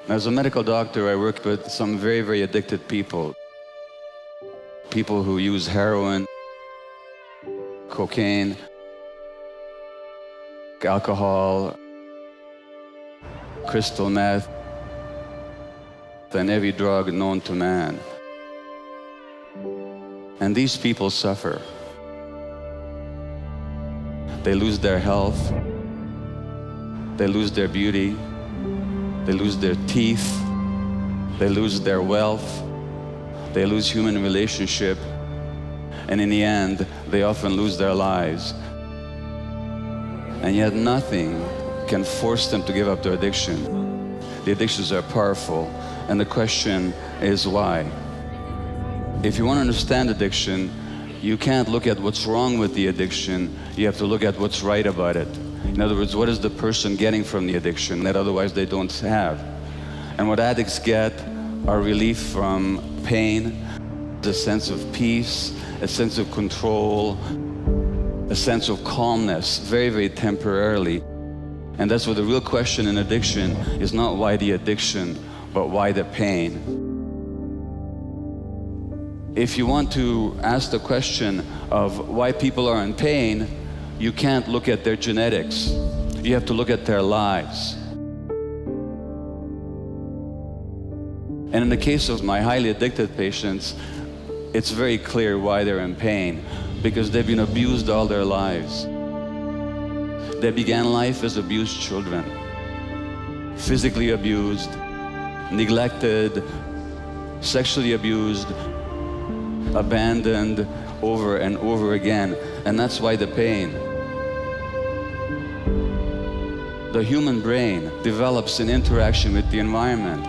As a medical doctor, I worked with some very, very addicted people. People who use heroin, cocaine, alcohol, crystal meth, and every drug known to man. And these people suffer. They lose their health, they lose their beauty, they lose their teeth, they lose their wealth, they lose human relationship, and in the end, they often lose their lives. And yet nothing can force them to give up their addiction. The addictions are powerful, and the question is why? If you want to understand addiction, you can't look at what's wrong with the addiction, you have to look at what's right about it. In other words, what is the person getting from the addiction that otherwise they don't have? And what addicts get are relief from pain, a sense of peace, a sense of control, a sense of calmness, very, very temporarily. And that's what the real question in addiction is, not why the addiction, but why the pain. If you want to ask the question of why people are in pain, you can't look at their genetics. You have to look at their lives. And in the case of my highly addicted patients, it's very clear why they're in pain, because they've been abused all their lives. They began life as abused children, physically abused, neglected, sexually abused, abandoned over and over again, and that's why the pain. The human brain develops in interaction with the environment.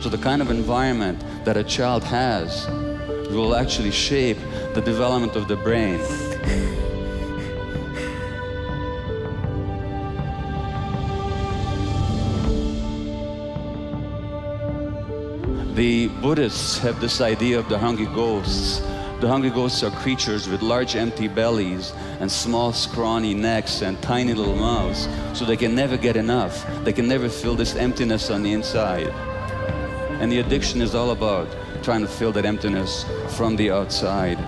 So the kind of environment that a child has will actually shape the development of the brain. The Buddhists have this idea of the hungry ghosts. The hungry ghosts are creatures with large empty bellies and small scrawny necks and tiny little mouths, so they can never get enough. They can never fill this emptiness on the inside. And the addiction is all about trying to fill that emptiness from the outside.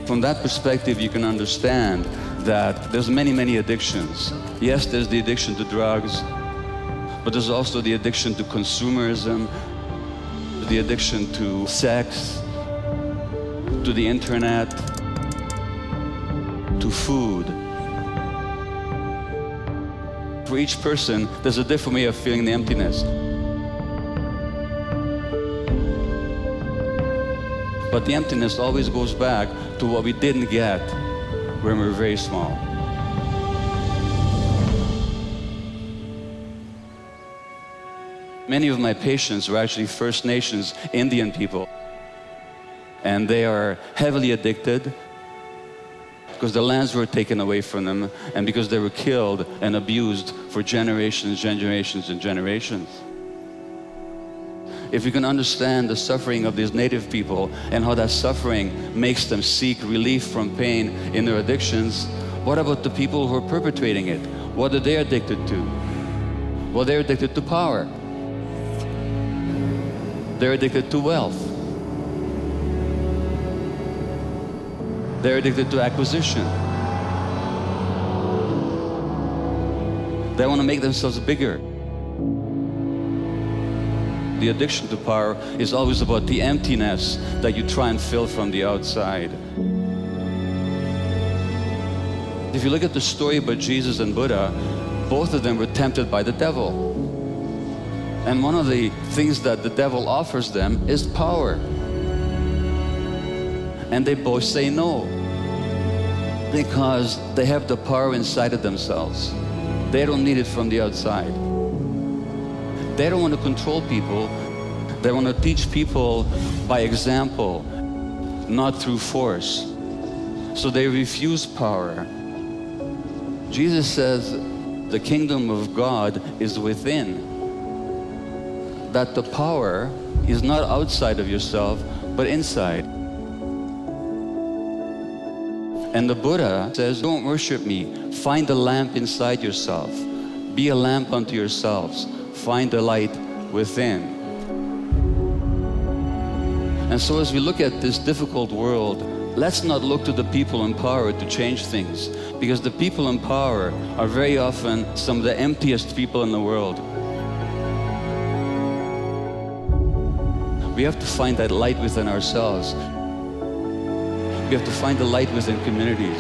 From that perspective, you can understand that there's many, many addictions. Yes, there's the addiction to drugs, but there's also the addiction to consumerism, the addiction to sex, to the internet, to food. For each person, there's a different way of feeling the emptiness. But the emptiness always goes back to what we didn't get when we were very small. Many of my patients were actually First Nations Indian people, and they are heavily addicted because the lands were taken away from them and because they were killed and abused for generations, generations, and generations. If you can understand the suffering of these native people and how that suffering makes them seek relief from pain in their addictions, what about the people who are perpetrating it? What are they addicted to? Well, they're addicted to power. They're addicted to wealth. They're addicted to acquisition. They want to make themselves bigger. The addiction to power is always about the emptiness that you try and fill from the outside. If you look at the story about Jesus and Buddha, both of them were tempted by the devil. And one of the things that the devil offers them is power. And they both say no, because they have the power inside of themselves. They don't need it from the outside. They don't want to control people. They want to teach people by example, not through force. So they refuse power. Jesus says the kingdom of God is within. That the power is not outside of yourself, but inside. And the Buddha says, don't worship me. Find the lamp inside yourself. Be a lamp unto yourselves. Find the light within. And so as we look at this difficult world, let's not look to the people in power to change things, because the people in power are very often some of the emptiest people in the world. We have to find that light within ourselves. We have to find the light within communities.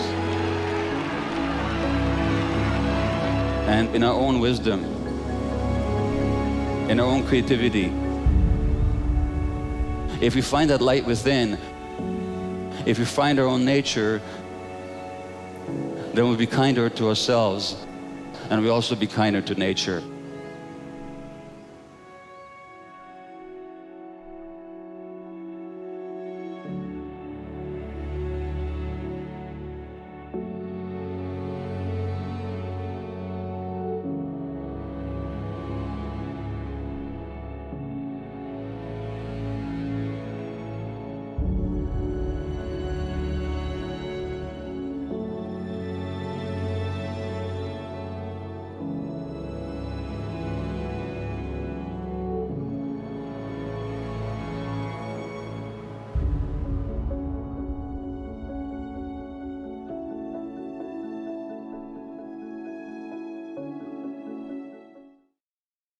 And in our own wisdom, in our own creativity. If we find that light within, if we find our own nature, then we'll be kinder to ourselves, and we'll also be kinder to nature.